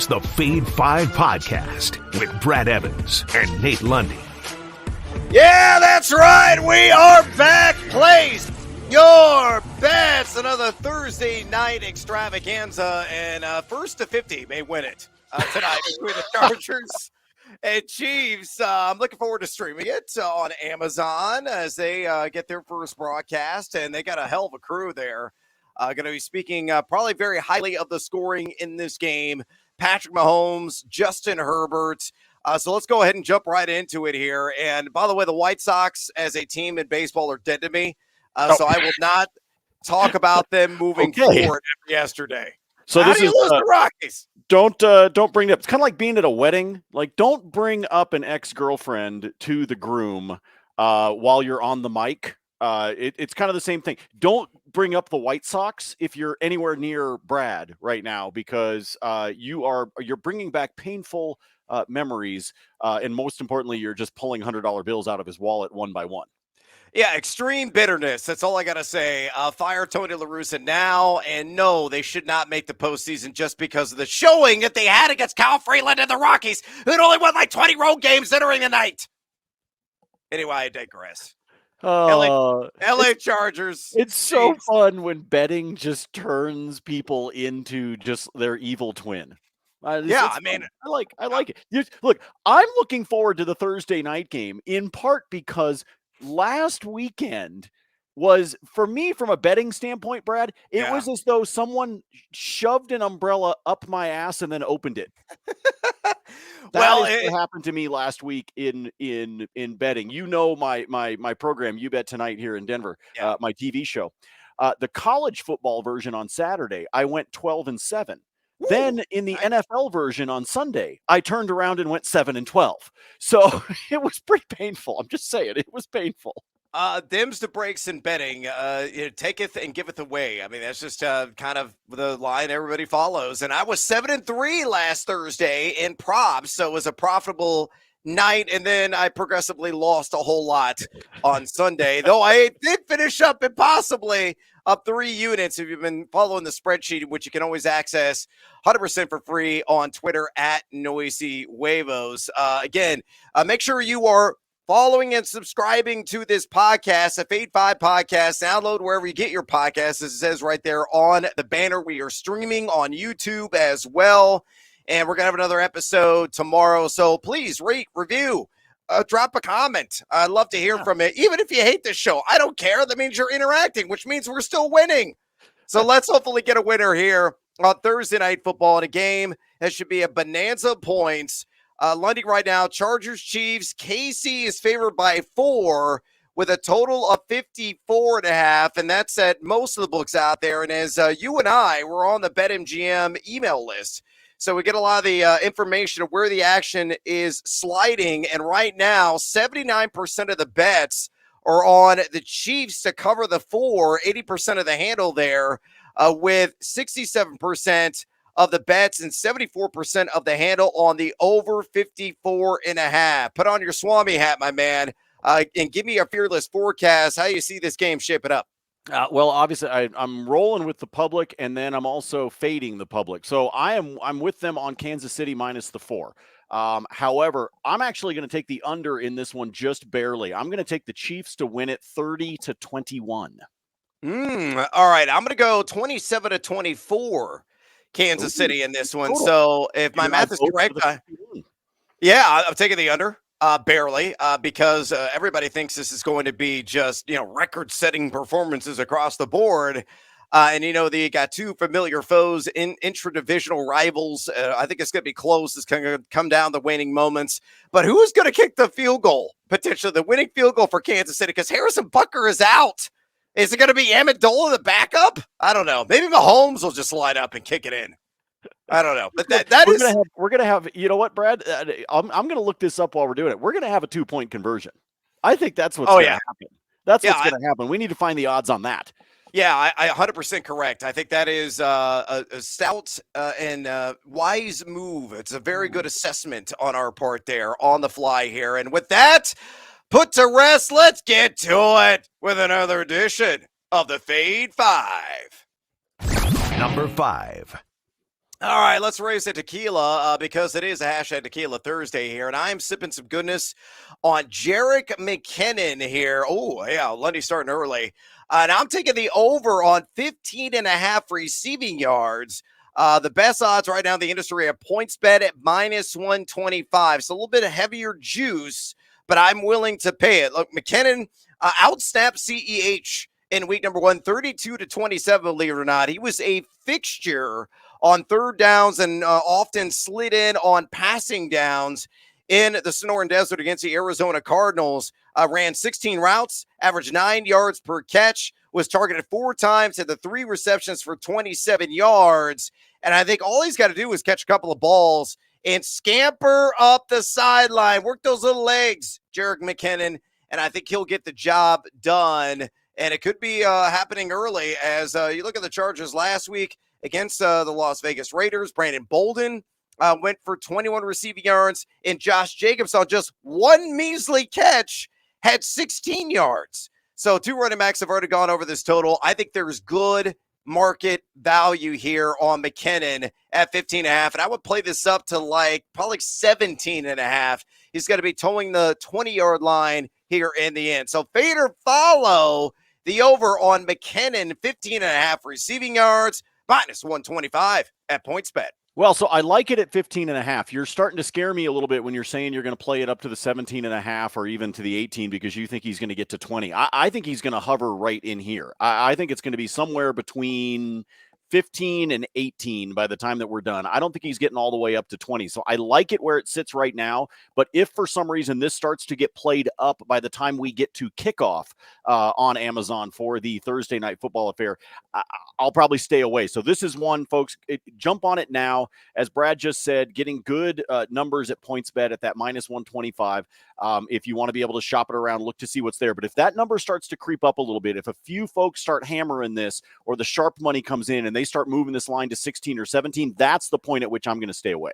It's the Fade 5 Podcast with Brad Evans and Nate Lundy. Yeah, that's right. We are back. Place your bets. Another Thursday night extravaganza, and first to 50 may win it tonight between the Chargers and Chiefs. I'm looking forward to streaming it on Amazon as they get their first broadcast, and they got a hell of a crew there. Going to be speaking probably very highly of the scoring in this game. Patrick Mahomes, Justin Herbert. So let's go ahead and jump right into it here. And by the way, the White Sox as a team in baseball are dead to me. So I will not talk about them moving forward after yesterday. So How this do you is lose the Rockies? Don't bring it up. It's kind of like being at a wedding. Like, don't bring up an ex-girlfriend to the groom while you're on the mic. It's kind of the same thing. Don't bring up the White Sox if you're anywhere near Brad right now, because you're bringing back painful memories, and most importantly, you're just pulling $100 bills out of his wallet one by one. Yeah, extreme bitterness. That's all I got to say. Fire Tony La Russa now, and no, they should not make the postseason just because of the showing that they had against Kyle Freeland and the Rockies, who'd only won like 20 road games entering the night. Anyway, I digress. LA Chargers. It's so fun when just turns people into just their evil twin. I like it. Look, I'm looking forward to the Thursday night game in part because last weekend was, for me, from a betting standpoint, Brad, it was as though someone shoved an umbrella up my ass and then opened it. What happened to me last week in betting. You know my program, You Bet Tonight, here in Denver, my TV show. The college football version on Saturday, I went 12-7. Ooh, then in the NFL version on Sunday, I turned around and went 7-12. So it was pretty painful. I'm just saying, it was painful. Them's the breaks in betting. Taketh and giveth away. I mean, that's just kind of the line everybody follows. And I was 7-3 last Thursday in props, so it was a profitable night. And then I progressively lost a whole lot on Sunday, though I did finish up impossibly up 3 units. If you've been following the spreadsheet, which you can always access 100% for free on Twitter at Noisy Huevos. Again, make sure you are following and subscribing to this podcast, the Fade 5 Podcast. Download wherever you get your podcasts. As it says right there on the banner, we are streaming on YouTube as well. And we're going to have another episode tomorrow. So please rate, review, drop a comment. I'd love to hear from it. Even if you hate this show, I don't care. That means you're interacting, which means we're still winning. So let's hopefully get a winner here on Thursday Night Football in a game that should be a bonanza of points. Lundy right now, Chargers, Chiefs. KC is favored by 4 with a total of 54.5, and that's at most of the books out there. And as you and I were on the BetMGM email list, so we get a lot of the information of where the action is sliding. And right now, 79% of the bets are on the Chiefs to cover the 4, 80% of the handle there, with 67% of the bets and 74% of the handle on the over 54.5. Put on your Swami hat, my man, and give me a fearless forecast. How you see this game shaping up? Well, obviously, I'm rolling with the public, and then I'm also fading the public. So I'm with them on Kansas City minus the 4. However, I'm actually going to take the under in this one just barely. I'm going to take the Chiefs to win it 30-21. All right, I'm going to go 27-24. Kansas City in this one. So if my math is correct, I'm taking the under barely because everybody thinks this is going to be just, record-setting performances across the board. And, they got 2 familiar foes in intra-divisional rivals. I think it's going to be close. It's going to come down the waning moments. But who's going to kick the field goal, potentially the winning field goal for Kansas City? Because Harrison Butker is out. Is it going to be Amendola, the backup? I don't know. Maybe Mahomes will just line up and kick it in. I don't know. But we're going to have, you know what, Brad? I'm going to look this up while we're doing it. We're going to have a 2-point conversion. I think that's what's going to happen. That's what's going to happen. We need to find the odds on that. Yeah, I 100% correct. I think that is a stout and wise move. It's a very good assessment on our part there on the fly here. And with that put to rest, let's get to it with another edition of the Fade 5. Number 5. All right, let's raise the tequila because it is a hashtag tequila Thursday here, and I'm sipping some goodness on Jerick McKinnon here. Oh, yeah, Lundy starting early. And I'm taking the over on 15.5 receiving yards. The best odds right now in the industry are PointsBet at -125. So a little bit of heavier juice, but I'm willing to pay it. Look, McKinnon outsnapped CEH in week number 1, 32-27, believe it or not. He was a fixture on third downs and often slid in on passing downs in the Sonoran Desert against the Arizona Cardinals. Ran 16 routes, averaged 9 yards per catch, was targeted 4 times, had the 3 receptions for 27 yards. And I think all he's got to do is catch a couple of balls and scamper up the sideline, work those little legs, Jerick McKinnon, and I think he'll get the job done. And it could be happening early as you look at the Chargers last week against the Las Vegas Raiders. Brandon Bolden went for 21 receiving yards, and Josh Jacobs on just one measly catch had 16 yards. So 2 running backs have already gone over this total. I think there's good market value here on McKinnon at 15.5, and I would play this up to probably 17.5. He's going to be towing the 20-yard line here in the end. So fade or follow the over on McKinnon, 15.5 receiving yards, -125 at PointsBet. Well, so I like it at 15.5. You're starting to scare me a little bit when you're saying you're going to play it up to the 17.5 or even to the 18 because you think he's going to get to 20. I think he's going to hover right in here. I think it's going to be somewhere between 15 and 18 by the time that we're done. I don't think he's getting all the way up to 20. So I like it where it sits right now. But if for some reason this starts to get played up by the time we get to kickoff on Amazon for the Thursday night football affair, I'll probably stay away. So this is one, folks, jump on it now. As Brad just said, getting good numbers at PointsBet at that -125. If you want to be able to shop it around, look to see what's there. But if that number starts to creep up a little bit, if a few folks start hammering this or the sharp money comes in and they start moving this line to 16 or 17, that's the point at which I'm going to stay away.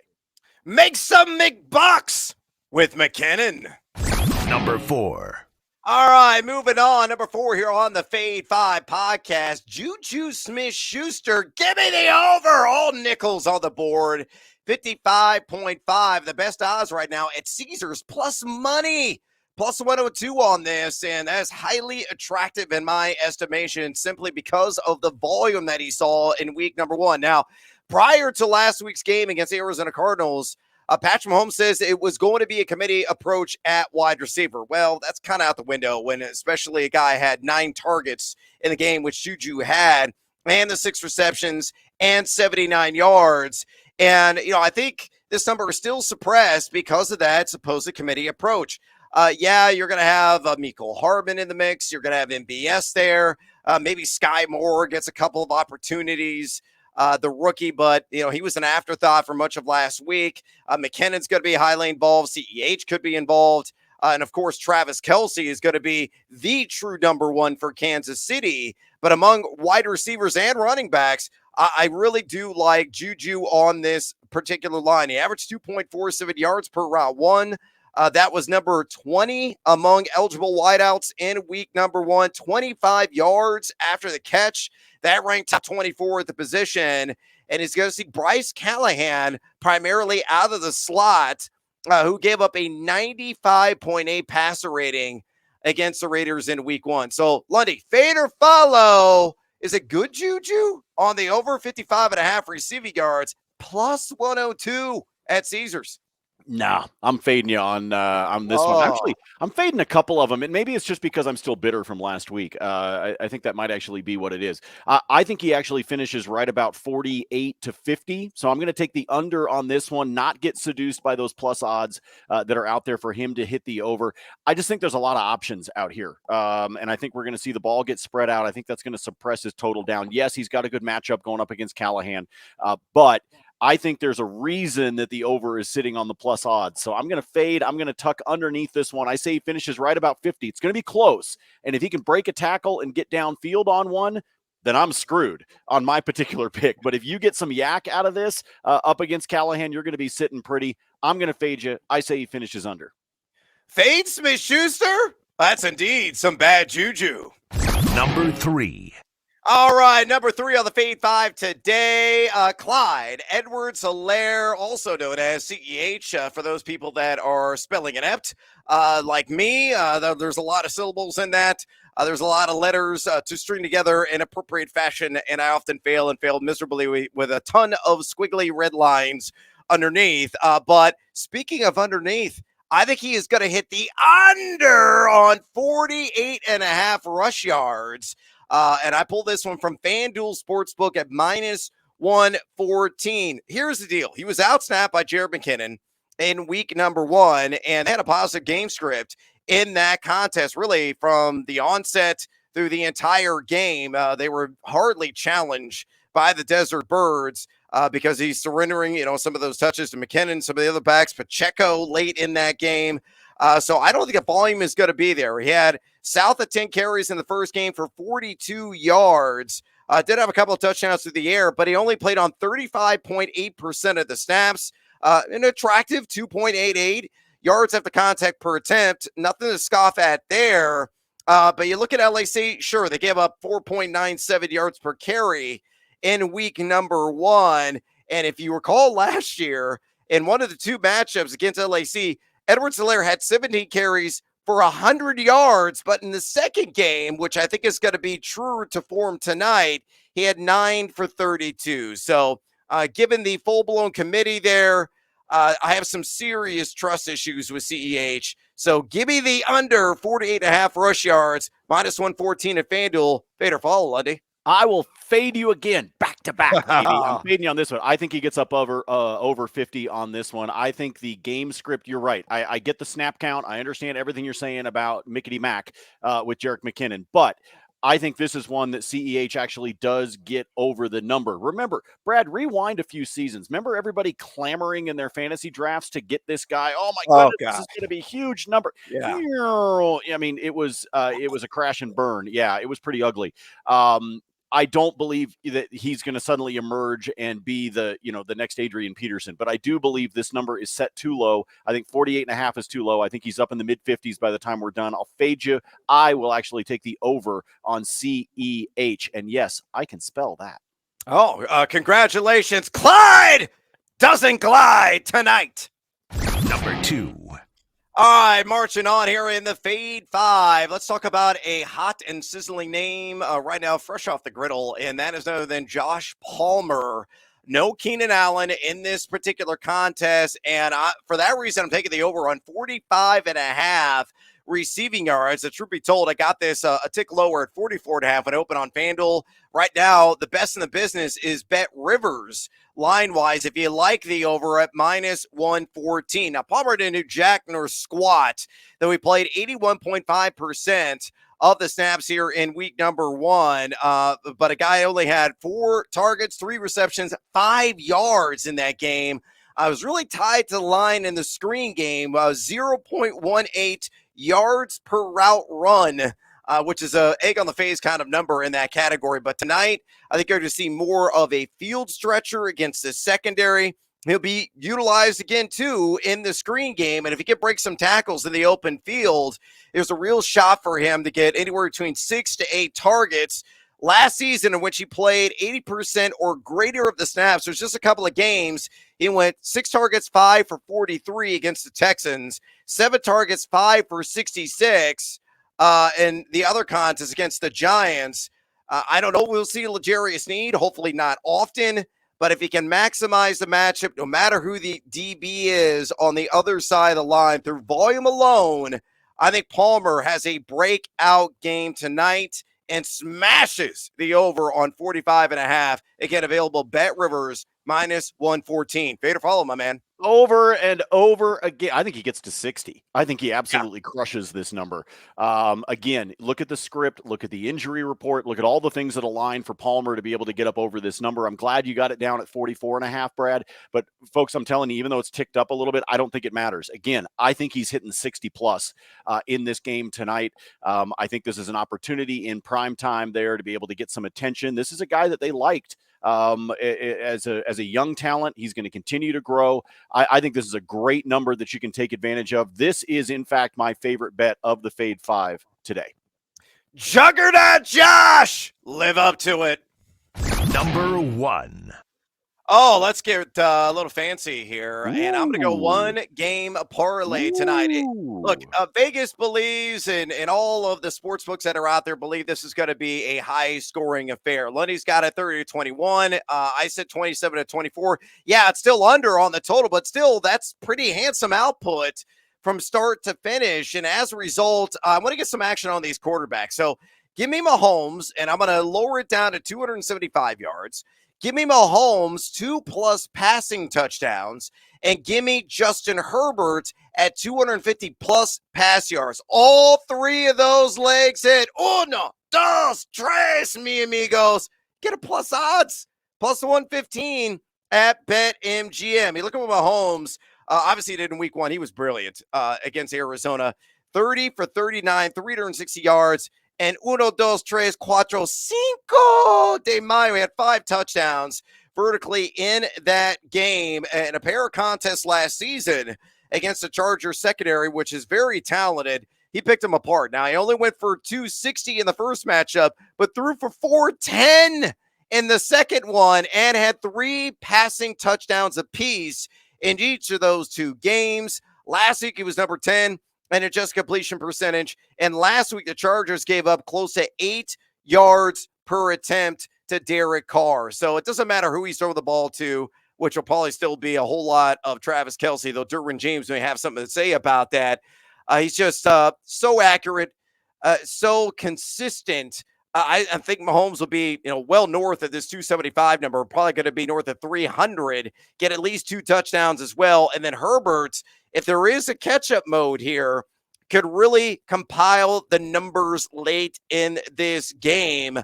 Make some McBucks with McKinnon. Number 4. All right, moving on. Number 4 here on the Fade 5 podcast. Juju Smith-Schuster, give me the over. All nickels on the board. 55.5. The best odds right now at Caesars plus money. Plus 102 on this, and that's highly attractive in my estimation simply because of the volume that he saw in week number 1. Now, prior to last week's game against the Arizona Cardinals, Patrick Mahomes says it was going to be a committee approach at wide receiver. Well, that's kind of out the window when especially a guy had 9 targets in the game, which Juju had, and the 6 receptions and 79 yards. And, I think this number is still suppressed because of that supposed committee approach. You're going to have Mecole Hardman in the mix. You're going to have MBS there. Maybe Sky Moore gets a couple of opportunities, the rookie, but, he was an afterthought for much of last week. McKinnon's going to be highly involved. CEH could be involved. And, of course, Travis Kelce is going to be the true number 1 for Kansas City. But among wide receivers and running backs, I really do like Juju on this particular line. He averaged 2.47 yards per route 1. That was number 20 among eligible wideouts in week number 1, 25 yards after the catch. That ranked top 24 at the position. And he's going to see Bryce Callahan primarily out of the slot, who gave up a 95.8 passer rating against the Raiders in week 1. So, Lundy, fade or follow. Is it good Juju on the over 55.5 receiving yards plus 102 at Caesars? Nah, I'm fading you on this one. Actually, I'm fading a couple of them, and maybe it's just because I'm still bitter from last week. I think that might actually be what it is. I think he actually finishes right about 48-50, so I'm going to take the under on this one, not get seduced by those plus odds that are out there for him to hit the over. I just think there's a lot of options out here, and I think we're going to see the ball get spread out. I think that's going to suppress his total down. Yes, he's got a good matchup going up against Callahan, but I think there's a reason that the over is sitting on the plus odds. So I'm going to fade. I'm going to tuck underneath this one. I say he finishes right about 50. It's going to be close. And if he can break a tackle and get downfield on one, then I'm screwed on my particular pick. But if you get some yak out of this up against Callahan, you're going to be sitting pretty. I'm going to fade you. I say he finishes under. Fade Smith-Schuster? That's indeed some bad juju. Number 3. All right, number 3 on the Fade 5 today, Clyde Edwards-Helaire, also known as CEH, for those people that are spelling inept, like me. There's a lot of syllables in that. There's a lot of letters to string together in appropriate fashion, and I often fail and fail miserably with a ton of squiggly red lines underneath. But speaking of underneath, I think he is going to hit the under on 48.5 rush yards. And I pulled this one from FanDuel Sportsbook at minus 114. Here's the deal. He was outsnapped by Jerick McKinnon in week number 1, and they had a positive game script in that contest, really from the onset through the entire game. They were hardly challenged by the Desert Birds because he's surrendering, some of those touches to McKinnon, some of the other backs, Pacheco late in that game. So I don't think the volume is going to be there. He had south of 10 carries in the first game for 42 yards. Did have a couple of touchdowns through the air, but he only played on 35.8% of the snaps. An attractive 2.88 yards after contact per attempt. Nothing to scoff at there. But you look at LAC, sure, they gave up 4.97 yards per carry in week number 1. And if you recall last year, in one of the 2 matchups against LAC, Edwards-Helaire had 17 carries for 100 yards, but in the second game, which I think is going to be truer to form tonight, he had 9 for 32. So given the full-blown committee there, I have some serious trust issues with CEH. So give me the under 48.5 rush yards, minus 114 at FanDuel. Fade or follow, Lundy. I will fade you again, back to back, baby. I'm fading you on this one. I think he gets up over 50 on this one. I think the game script, you're right. I get the snap count. I understand everything you're saying about Mickety Mac with Jerick McKinnon, but I think this is one that CEH actually does get over the number. Remember, Brad, rewind a few seasons. Remember everybody clamoring in their fantasy drafts to get this guy? Oh my goodness, this is going to be a huge number. Yeah. I mean, it was a crash and burn. Yeah, it was pretty ugly. I don't believe that he's going to suddenly emerge and be the next Adrian Peterson, but I do believe this number is set too low. I think 48.5 is too low. I think he's up in the mid 50s by the time we're done. I'll fade you. I will actually take the over on CEH. And yes, I can spell that. Oh, congratulations. Clyde doesn't glide tonight. Number 2. All right, marching on here in the Fade 5. Let's talk about a hot and sizzling name right now, fresh off the griddle, and that is none other than Josh Palmer. No Keenan Allen in this particular contest, and for that reason, I'm taking the over on 45.5 receiving yards. The truth be told, I got this a tick lower at 44.5 when I open on FanDuel. Right now, the best in the business is Bet Rivers line-wise, if you like the over at minus 114. Now, Palmer didn't do jack nor squat, though he played 81.5% of the snaps here in week number 1. But a guy only had 4 targets, 3 receptions, 5 yards in that game. I was really tied to the line in the screen game, 0.18 yards per route run, which is a egg on the face kind of number in that category. But tonight, I think you're going to see more of a field stretcher against the secondary. He'll be utilized again, too, in the screen game. And if he can break some tackles in the open field, there's a real shot for him to get anywhere between 6 to 8 targets. Last season, in which he played 80% or greater of the snaps, there's just a couple of games. He went 6 targets, 5 for 43 against the Texans, 7 targets, 5 for 66. And the other contest against the Giants, I don't know. We'll see L'Jarius Sneed, hopefully not often. But if he can maximize the matchup, no matter who the DB is on the other side of the line, through volume alone, I think Palmer has a breakout game tonight and smashes the over on 45.5. Again, available Bet Rivers minus 114. Fade or follow, my man. Over and over again. I think he gets to 60. I think he absolutely crushes this number. Again, look at the script, look at the injury report, look at all the things that align for Palmer to be able to get up over this number. I'm glad you got it down at 44.5, Brad. But folks, I'm telling you, even though it's ticked up a little bit, I don't think it matters. Again, I think he's hitting 60 plus in this game tonight. I think this is an opportunity in prime time there to be able to get some attention. This is a guy that they liked. As a young talent, he's going to continue to grow. I think this is a great number that you can take advantage of. This is, in fact, my favorite bet of the Fade 5 today. Juggernaut Josh, live up to it. Number 1. Oh, let's get a little fancy here, and I'm going to go one game parlay tonight. Look, Vegas believes, and all of the sports books that are out there believe this is going to be a high-scoring affair. Lundy's got a 30-21. I said 27-24. Yeah, it's still under on the total, but still, that's pretty handsome output from start to finish. And as a result, I want to get some action on these quarterbacks. So give me Mahomes, and I'm going to lower it down to 275 yards. Give me Mahomes 2+ passing touchdowns, and give me Justin Herbert at 250+ pass yards. All three of those legs hit. Uno, dos, tres, mi amigos. Get a plus odds. Plus 115 at BetMGM. You look at Mahomes. Obviously, he did in week 1. He was brilliant against Arizona. 30 for 39, 360 yards. And uno, dos, tres, cuatro, cinco de mayo. He had 5 touchdowns vertically in that game. And a pair of contests last season against the Chargers secondary, which is very talented. He picked them apart. Now, he only went for 260 in the first matchup, but threw for 410 in the second one and had 3 passing touchdowns apiece in each of those 2 games. Last week, he was number 10. And adjusted completion percentage. And last week, the Chargers gave up close to 8 yards per attempt to Derek Carr. So it doesn't matter who he's throwing the ball to, which will probably still be a whole lot of Travis Kelce, though Derwin James may have something to say about that. He's just so accurate, so consistent. I think Mahomes will be, well north of this 275 number, probably going to be north of 300, get at least 2 touchdowns as well. And then Herbert, if there is a catch-up mode here, could really compile the numbers late in this game.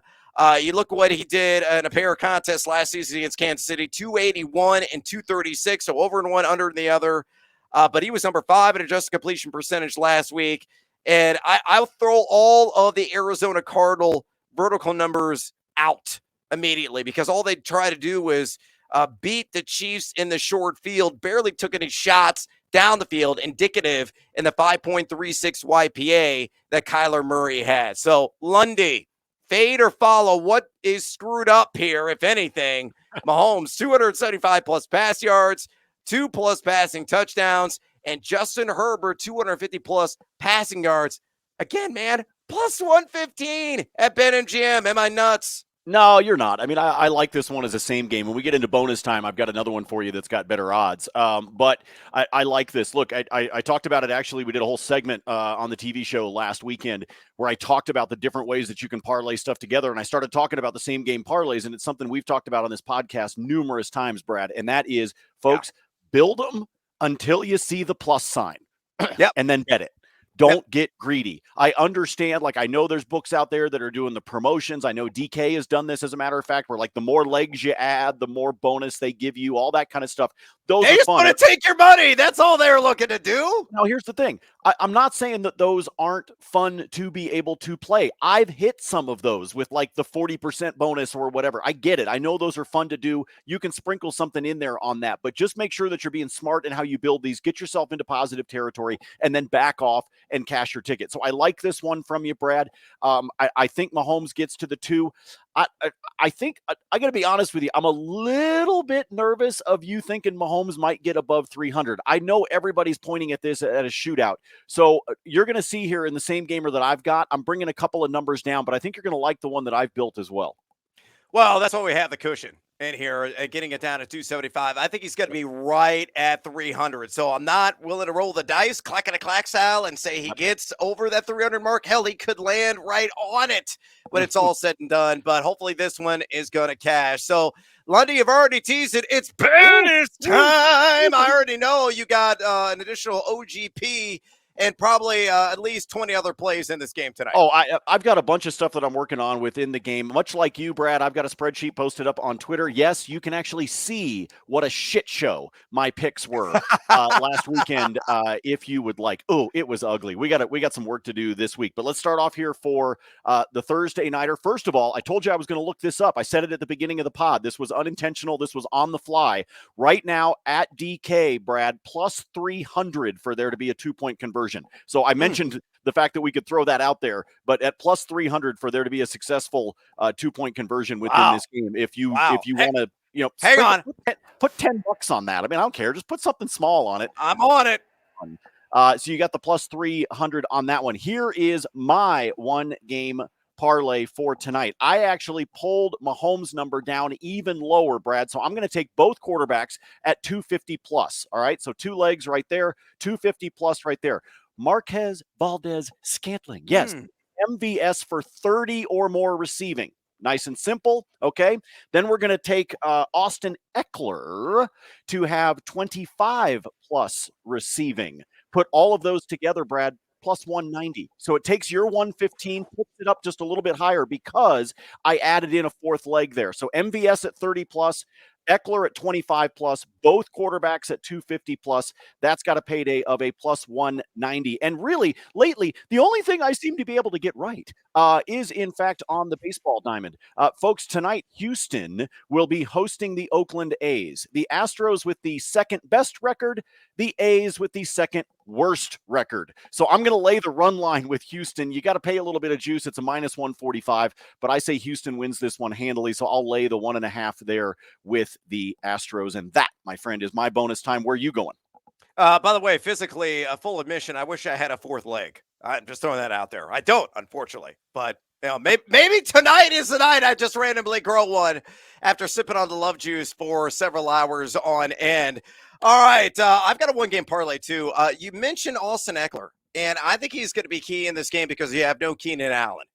You look at what he did in a pair of contests last season against Kansas City, 281 and 236, so over in one, under in the other. But he was number 5 in adjusted completion percentage last week. And I'll throw all of the Arizona Cardinal vertical numbers out immediately, because all they try to do is beat the Chiefs in the short field, barely took any shots down the field, indicative in the 5.36 YPA that Kyler Murray had. So, Lundy, fade or follow, what is screwed up here, if anything? Mahomes, 275+ pass yards, 2+ passing touchdowns, and Justin Herbert, 250+ passing yards. Again, man, plus 115 at BetMGM. Am I nuts? No, you're not. I mean, I like this one as a same game. When we get into bonus time, I've got another one for you that's got better odds. But I like this. Look, I talked about it. Actually, we did a whole segment on the TV show last weekend where I talked about the different ways that you can parlay stuff together. And I started talking about the same game parlays. And it's something we've talked about on this podcast numerous times, Brad. And that is, folks, build them until you see the plus sign. Yep. And then bet it. Don't get greedy. I understand, I know there's books out there that are doing the promotions. I know DK has done this, as a matter of fact, where the more legs you add, the more bonus they give you, all that kind of stuff. Those they are just fun. want to take your money. That's all they're looking to do. Now, here's the thing. I'm not saying that those aren't fun to be able to play. I've hit some of those with the 40% bonus or whatever. I get it. I know those are fun to do. You can sprinkle something in there on that, but just make sure that you're being smart in how you build these. Get yourself into positive territory and then back off and cash your ticket. So I like this one from you, Brad. I think Mahomes gets to the 2. I think I got to be honest with you. I'm a little bit nervous of you thinking Mahomes might get above 300. I know everybody's pointing at this at a shootout. So you're going to see here in the same gamer that I've got, I'm bringing a couple of numbers down, but I think you're going to like the one that I've built as well. Well, that's why we have the cushion in here, getting it down to 275. I think he's going to be right at 300. So I'm not willing to roll the dice, clack style, and say he gets over that 300 mark. Hell, he could land right on it when it's all said and done. But hopefully this one is going to cash. So, Lundy, you've already teased it. It's bonus time. I already know you got an additional OGP and probably at least 20 other plays in this game tonight. Oh, I've got a bunch of stuff that I'm working on within the game. Much like you, Brad, I've got a spreadsheet posted up on Twitter. Yes, you can actually see what a shit show my picks were last weekend, if you would like. Oh, it was ugly. We got some work to do this week. But let's start off here for the Thursday nighter. First of all, I told you I was going to look this up. I said it at the beginning of the pod. This was unintentional. This was on the fly. Right now at DK, Brad, plus 300 for there to be a 2-point conversion. So I mentioned the fact that we could throw that out there. But at plus 300 for there to be a successful 2-point conversion within this game, if you want to, hang on, put $10 on that. I mean, I don't care. Just put something small on it. I'm on it. So you got the plus 300 on that one. Here is my 1-game parlay for tonight. I actually pulled Mahomes' number down even lower, Brad. So I'm going to take both quarterbacks at 250 plus. All right. So 2 legs right there, 250 plus right there. Marquez Valdes-Scantling. Yes. MVS for 30 or more receiving. Nice and simple. Okay. Then we're going to take Austin Eckler to have 25 plus receiving. Put all of those together, Brad, plus 190. So it takes your 115, puts it up just a little bit higher because I added in a 4th leg there. So MVS at 30 plus, Eckler at 25 plus, both quarterbacks at 250 plus. That's got a payday of a plus 190. And really, lately, the only thing I seem to be able to get right is, in fact, on the baseball diamond. Folks, tonight, Houston will be hosting the Oakland A's. The Astros with the 2nd best record, the A's with the 2nd worst record. So I'm going to lay the run line with Houston. You got to pay a little bit of juice. It's a minus 145, but I say Houston wins this one handily. So I'll lay the 1.5 there with the Astros. And that, my friend, is my bonus time. Where are you going? By the way, physically, a full admission, I wish I had a 4th leg. I'm just throwing that out there. I don't, unfortunately, but maybe tonight is the night I just randomly grow one after sipping on the love juice for several hours on end. All right, I've got a 1-game parlay too. You mentioned Austin Eckler, and I think he's going to be key in this game because you have no Keenan Allen.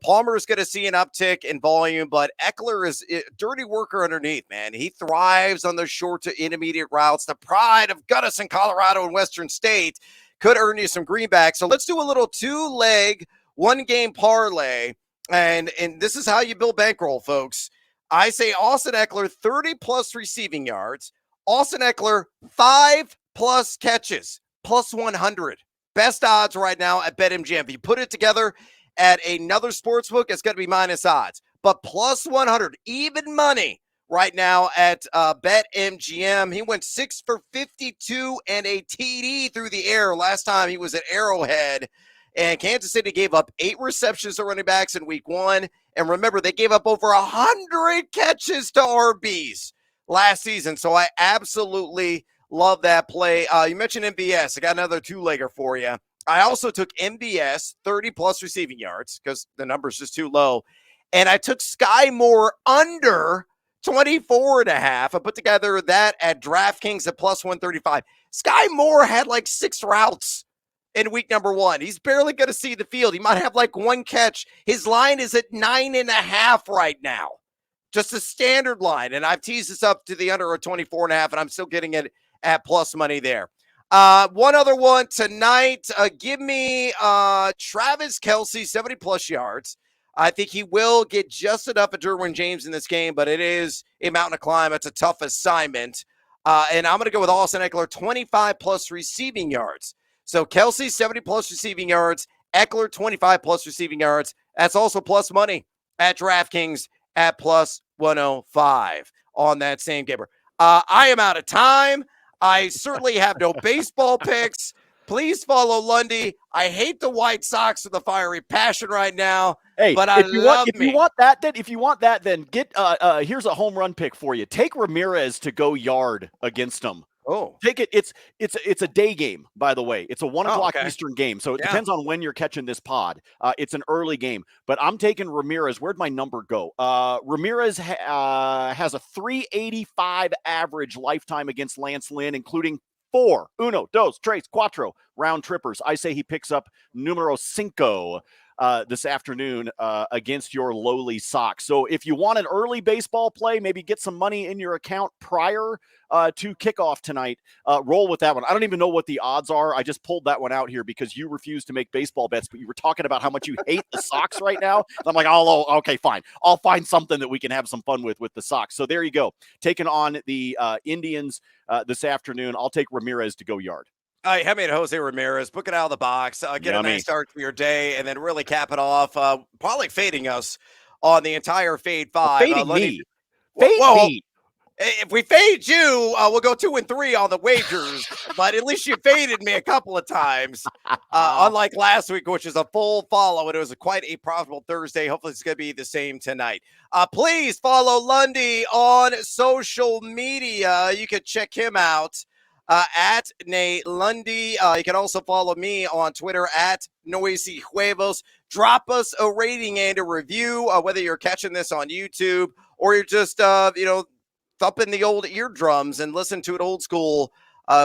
Palmer is going to see an uptick in volume, but Eckler is a dirty worker underneath, man. He thrives on those short to intermediate routes. The pride of Gunnison, Colorado, and Western State could earn you some greenbacks. So let's do a little 2-leg, 1-game parlay, and this is how you build bankroll, folks. I say Austin Eckler, 30-plus receiving yards. Austin Eckler, 5+ catches, plus 100. Best odds right now at BetMGM. If you put it together at another sportsbook, it's going to be minus odds. But plus 100, even money right now at BetMGM. He went 6 for 52 and a TD through the air last time he was at Arrowhead. And Kansas City gave up 8 receptions to running backs in week 1. And remember, they gave up over 100 catches to RBs last season. So I absolutely love that play. You mentioned MVS. I got another 2-legger for you. I also took MVS 30-plus receiving yards because the number's just too low. And I took Sky Moore under 24.5. I put together that at DraftKings at plus 135. Sky Moore had like 6 routes in week number 1. He's barely going to see the field. He might have like 1 catch. His line is at 9.5 right now. Just a standard line. And I've teased this up to the under a 24.5, and I'm still getting it at plus money there. One other one tonight. Give me Travis Kelce, 70-plus yards. I think he will get just enough of Derwin James in this game, but it is a mountain to climb. It's a tough assignment. And I'm going to go with Austin Eckler, 25-plus receiving yards. So Kelce, 70-plus receiving yards. Eckler, 25-plus receiving yards. That's also plus money at DraftKings at plus 105 on that same gamer. I am out of time. I certainly have no baseball picks. Please follow Lundy. I hate the White Sox with a fiery passion right now, but if you want that, then get here's a home run pick for you. Take Ramirez to go yard against them. Oh, take it. It's a day game, by the way. It's a 1 o'clock Eastern game, so it depends on when you're catching this pod. It's an early game, but I'm taking Ramirez. Where'd my number go? Ramirez has a 385 average lifetime against Lance Lynn, including 4, 1, 2, 3, 4 round trippers. I say he picks up numero 5 this afternoon against your lowly Sox. So if you want an early baseball play, maybe get some money in your account prior to kickoff tonight, roll with that one. I don't even know what the odds are. I just pulled that one out here because you refuse to make baseball bets, but you were talking about how much you hate the Sox right now. And I'm like, oh, okay, fine. I'll find something that we can have some fun with the Sox. So there you go. Taking on the Indians this afternoon. I'll take Ramirez to go yard. Have me at Jose Ramirez. Book it out of the box. Get a nice start to your day, and then really cap it off. Probably fading us on the entire Fade 5. Fading me. Fade me. If we fade you, we'll go 2-3 on the wagers. But at least you faded me a couple of times, unlike last week, which is a full follow. And it was quite a profitable Thursday. Hopefully, it's going to be the same tonight. Please follow Lundy on social media. You can check him out at Nate Lundy. You can also follow me on Twitter at Noisy Huevos. Drop us a rating and a review, whether you're catching this on YouTube or you're just, thumping the old eardrums and listen to it old school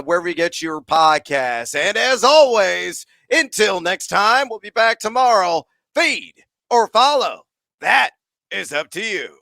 wherever you get your podcasts. And as always, until next time, we'll be back tomorrow. Feed or follow. That is up to you.